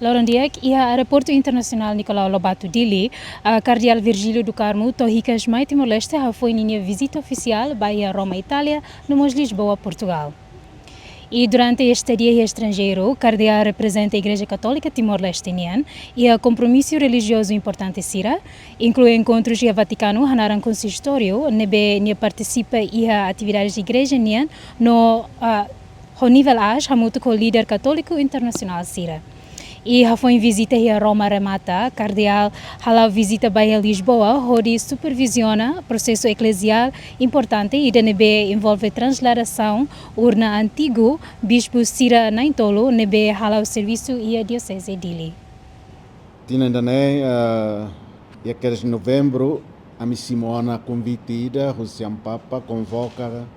Lauren Diek, e a Aeroporto Internacional Nicolau Lobato Dili, a Cardeal Virgílio do Carmo, Torricas Mai Timor-Leste, foi em visita oficial Bahia, Roma, Itália, no Lisboa, Portugal. E durante este dia estrangeiro, Cardeal representa a Igreja Católica Timor-Leste e o compromisso religioso importante Sira, inclui encontros e a Vaticano, Hanaran Consistório, onde participa e a atividades de igreja no nível AS, com o líder católico internacional Sira. E foi em visita a Roma remata, cardeal hala visita Bahia Lisboa, onde supervisiona processo eclesial importante e nebe envolve transladação urna antigo bispo Sira Naintolo nebe hala o serviço e a diocese Dili. Tinandane e de novembro a missimona convitida o Papa convoca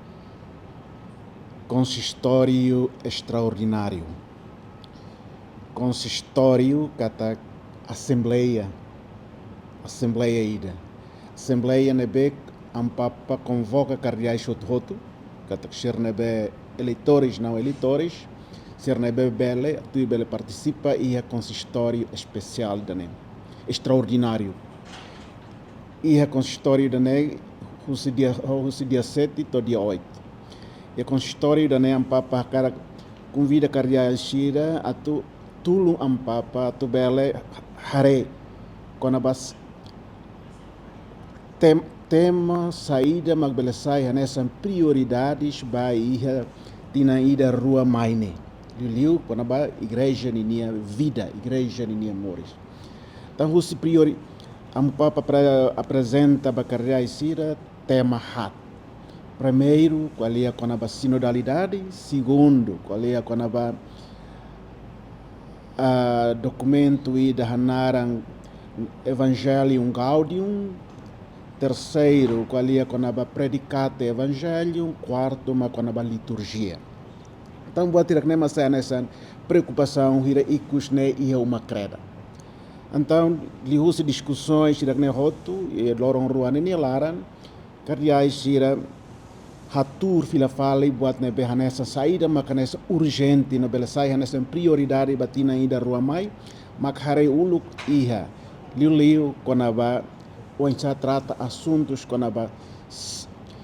consistório extraordinário. Consistório kata assembleia ida. Assembleia nebe Papa convoca cardeais outro kata ser nebe eleitores não eleitores, ser nebe bele, tu bele participa e a consistório especial dane, extraordinário. E a consistório dane o dia 7 to dia 8. E a consistório dane Papa cara convida cardeais Shira a tulu Papa tu bele hare konabas tema saída magbele sai nessas prioridades Bahia tina ida rua maine liu konaba igreja ninia vida igreja ninia mores então o priori Papa apresenta bacaria Sira tema hat primeiro qual é a sinodalidade, segundo qual é documento e da Hanaran Evangelium Gaudium, terceiro qual é a predicate Evangelium, quarto a liturgia. Então vou tirar nessa preocupação hira ikusne e uma creda. Então li usa discussões hira ne roto e loron ruane ne laran cardeais hira hatur fila fala e buat nebe nessa saída nessa urgente na bela saída nessa prioridade batina ida rua mai makhare uluk iha liu konaba onça trata assuntos konaba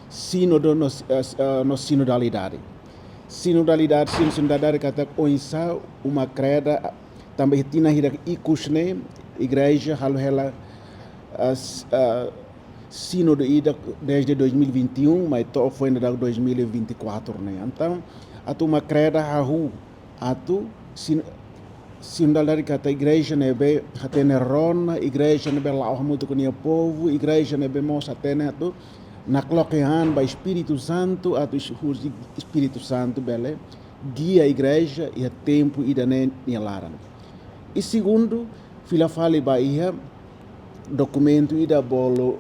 sínodo no sinodalidade kata onça uma creda também tina hira ikusne igreja halohela sínodo ida desde 2021, mas foi em 2024, né? Então, uma creda hahu, sinodalidade que a igreja nebe hatene rona, igreja nebe lá muito com o povo, igreja nebe moça tene na colocação ba Espírito Santo, Espírito Santo bele guia a igreja e a tempo ida ne laran. E segundo, fila fale Bahia documento ida bolo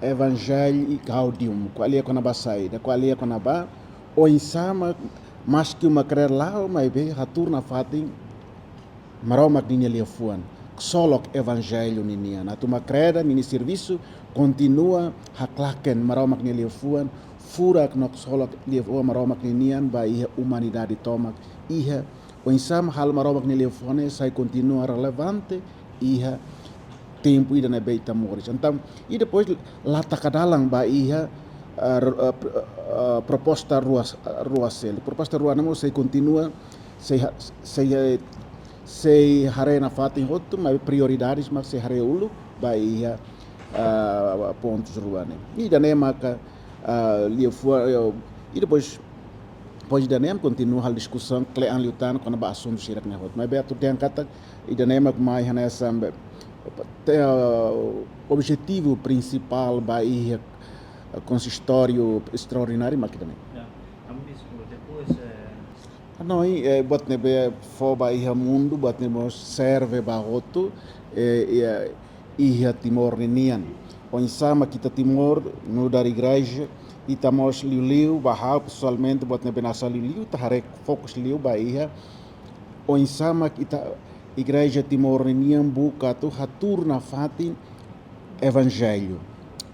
Evangelho Gaudium, qual é a saída, qual é a ou insama, mas que uma crer lá, mas bem, retorna fatin, maroma que ninha fuan, solo Evangelho ninha, na tuma creda, nini serviço, continua, haklaken, maroma que ninha fuan, fura que não solo levou maroma que ninha, vai humanidade toma, ia, ou insama, hal maroma que ninha fuan, sai continua relevante, ia, tempo ida na beita mores. Então, e depois lá takadalang ba iha proposta rua sel. Proposta rua não se continua se hare na fatin hotu, mas prioridades mas se hare ulu ba iha pontos rua ne. E da nema ka e depois da nem continua a discussão que an liutan quando ba assunto sirak ne hotu. Mas beto tem kata e da nema mai hanessa o objetivo principal Bahia consistório extraordinário maquidamente. Não, bot nebe fo Bahia mundo, bot nebe serve baroto e Timor ninian. Onsama kita Timor no dar igreja e tamos liu bahau pessoalmente bot nebe nasa liu tahare fokus liu Bahia. Onsama kita Igreja Timor-Leste buka tu hatur na fatin Evangelho.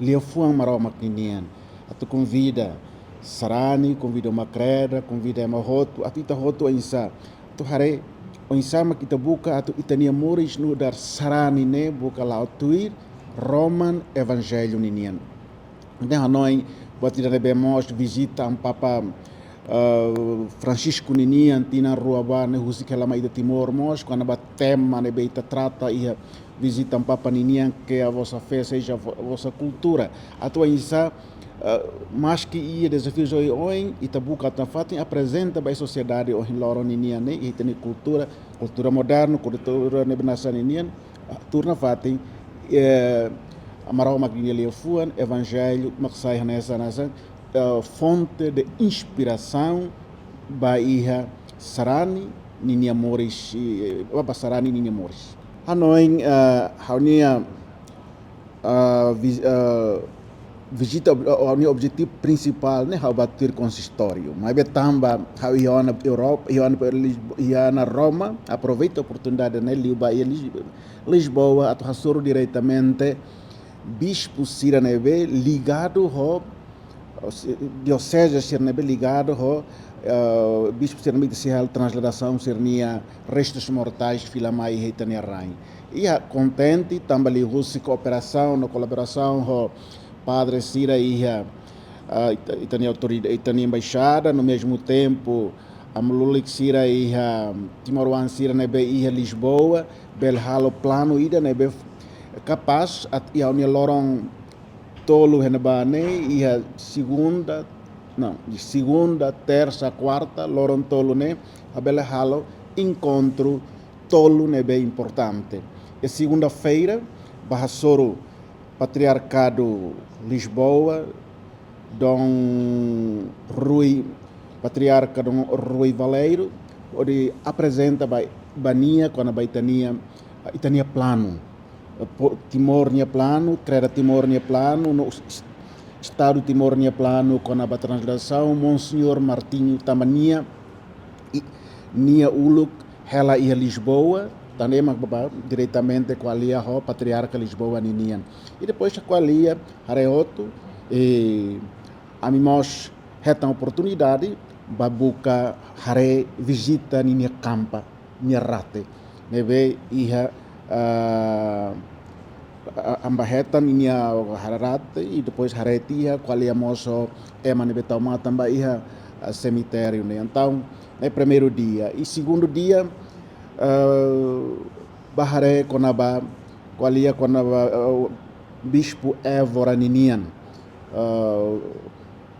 Leofuan maroma kinian. Atu convida Sarani, convida uma creda, convida uma roto, atu ita roto insa. Tu hare o insama kita buka atau itania moris no dar sarani ne buka lá tuir Roman Evangelho ninian. Então Hanoi batida ne bemos visita Papa Francisco ninian tina ruaba ne husik ela mai de Timor mos quando ba tema ne beita trata e visita Papa ninian que a vossa fé seja a vossa cultura. Atau isa mas que ia desafios hoje e tabuca tafatin apresenta para a sociedade hoje loro ninian ne e tem cultura moderna, cultura nebnasa ninian turna fatin amarau magnilia fuan evangelho maksai nessa fonte de inspiração baia sarani ninia moris baba sarani ninia moris Hanoi haunia visita o objetivo principal né how bater consistório mas betamba how ia na Europa ia na Roma aproveita a oportunidade né Lisboa atau hasoro diretamente bispo Siranebe ligado ao diocese Siranebe ligado ao bispo Siranebe se a transladação sernia restos mortais filamai retania rain e contente também russa cooperação na colaboração com Padre Sira ia itania autoridade itania embaixada no mesmo tempo a Mululik Sira ia Timoruan Sira nebe ia Lisboa belhalo plano ida nebe capaz e a unia lorong tolo henebane ia segunda, terça, quarta lorong tolo ne a belhalo encontro tolo nebe importante e segunda-feira Bahasoro Patriarcado Lisboa Dom Rui Patriarca Dom Rui Valeiro onde apresenta bania quando a itania plano Timor nia plano creda Timor nia plano no estado Timor nia plano quando a translação Monsenhor Martinho Tamania nia uluk hela ia Lisboa também diretamente com a lia ho Patriarca Lisboa ninian e depois com a lia Hareoto e amimos reta oportunidade babuca hare visita ninia campa nia rate neve ia ambarreta ninia hararate e depois haretia com a lia moço emane betama também ia cemitério né então é primeiro dia e segundo dia Bahare konaba qualia konaba bispo Évora ninian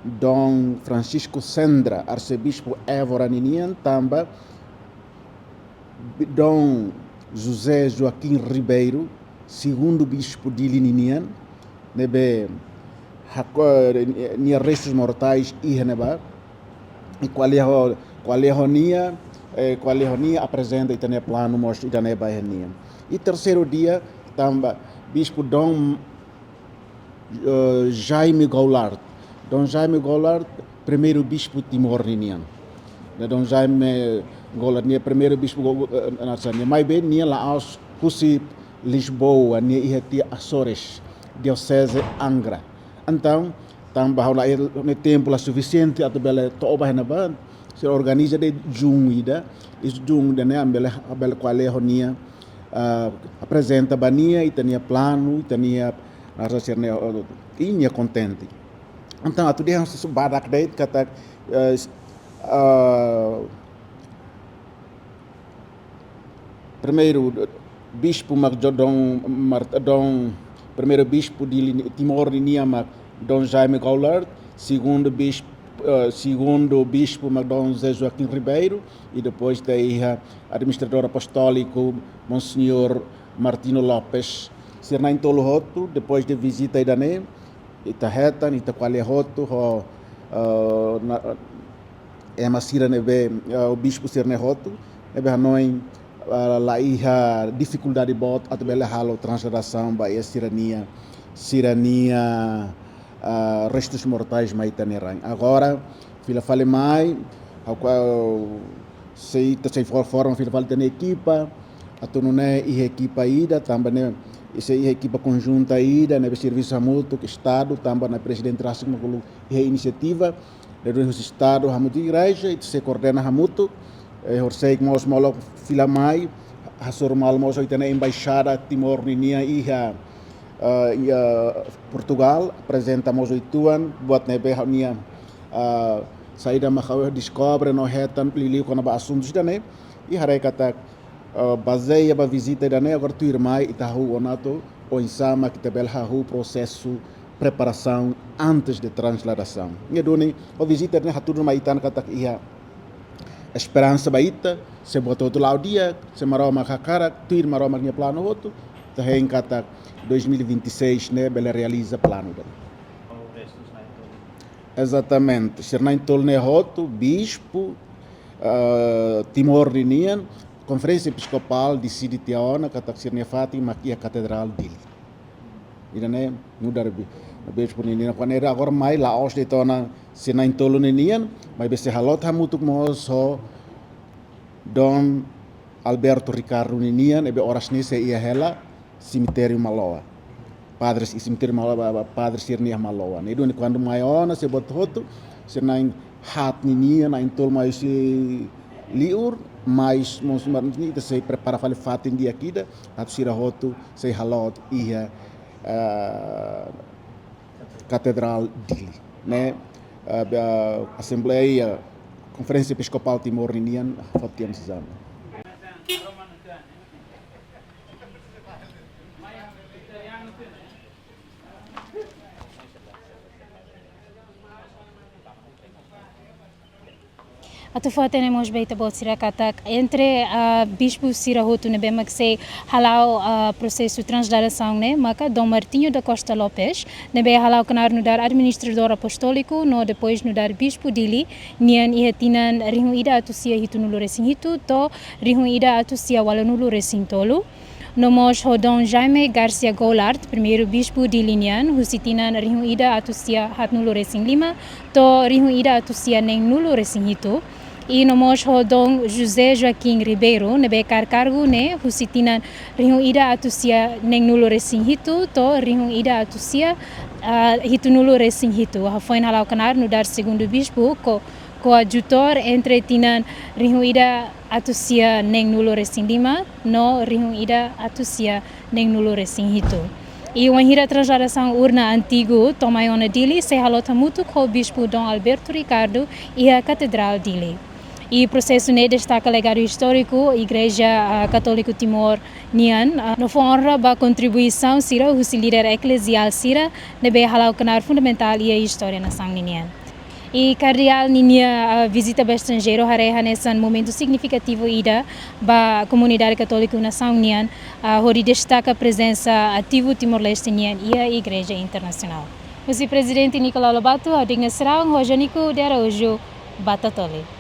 Dom Francisco Sendra arcebispo Évora ninian tamba Dom José Joaquim Ribeiro segundo bispo de Ninian nebe nia restos mortais e neba e qualia nia apresenta itane plano mostra itane bairnia e terceiro dia tamba bispo Dom Jaime Goulart primeiro bispo Timor ninian Dom Jaime Goulart nia primeiro bispo nacional mais bem nia lá aos Pusi Lisboa nia ihati Açores diocese Angra então tamba lá no tempo lá suficiente até bela toba na se organiza de jungida is jungda né ambela quale honia apresenta bania e tinha plano tinha nasa serne inya contente então atu dia badak dait kata primeiro bispo Magdodon primeiro bispo de Timor Niama Dom Jaime Goulart segundo bispo Dom José Joaquim Ribeiro e depois daí administrador apostólico Monsenhor Martino Lopes Sirna Tolo Roto depois de visita idane itahetan itaquale roto masira nebe o bispo Sirne Roto nebe Hanoi lá ia dificuldade bot atbele halo transladação ba sirania restos mortais maitanerang agora fila fale mai se forma fila fale tem equipa atunune e equipa ida também essa equipa conjunta ida nebe serviço mútuo estado também na presidente Rássimo e iniciativa do estado hamuto igreja e se coordena hamuto Eu sei que nós malo filamai, hasor mal nós oitena embaixada Timor-Leste e Portugal apresenta nós oituan buat nebe nia saída macau descobre no retan liliu com ba assuntos dane e harei kata baseia ba visita dane agora tu irmai itahu onato o insama que tabel o processo preparação antes de transladação. E doni o visita ne haturu maitan kata ia esperança baita se botou do lado dia se marau macakara tuir marau magnia plano outro tem kata 2026 né bela realiza plano dele. Exatamente Sirnain Tolne Roto bispo Timor-Leste conferência episcopal decide tiona kata Sirne Fátima aqui a catedral dele. Ida né mudar bispo ninian quando era agora mais lá os de tona Sirnain Tolo ninian mas besse halot hamutuk moso Dom Alberto Ricardo ninian ebe oras ni se ia hela cemitério Maloa. Padres e cemitério Maloa, padre Sirnia Maloa. Ne doni quando maiona se bototo, se nain hat ninian nain tol mais se liur, mais mons marni se prepara fale fatin dia kida, atu sira hotu se halot ia catedral dili, né? Assembleia Conferência Episcopal Timor-Leste Fatian Sizama. Atu fa tenemos beita bot sirakatak entre bispo Sirahoto ne bema que se halau processo transladação né maka Dom Martinho da Costa Lopes ne be halau canar no dar administrador apostólico no depois no dar bispo dili nian ihatinan rihun ida atu sia hitu nulo resing hitu to rihun ida atu sia wala nulo resing tolu. Nomos Dom Jaime Garcia Goulart, primeiro bispo de Linian, husitinan rihun ida atu sia hat nulo resing lima to rihun ida atu sia neng nulo resing hitu. E nomos Dom José Joaquim Ribeiro, nebe cargo ne husitinan rihun ida atu sia neng nulo resing hitu to rihun ida atu sia hitu nulo resing hitu. Foi halau canar no dar segundo bispo coadjutor entre tinan rihun ida atu sia neng nulo resing lima no rihun ida atu sia neng nulo resing hitu. E uma hira transladação urna antigo tomaiona dili se halota mutu com o bispo Dom Alberto Ricardo e a catedral dili. E o processo ne destaca legado histórico Igreja Católica Timor Nian no honra ba contribuição sira o líder eclesial sira nebe halau canar fundamental e a história na sang Nian. E cardeal ninia visita ba estrangeiro hareha nesse momento significativo ida ba comunidade católica na sang Nian onde destaca a presença ativa Timor-Leste Nian e a Igreja Internacional. O presidente Nicolau Lobato a digna serão Rojanico de Araújo Batatole.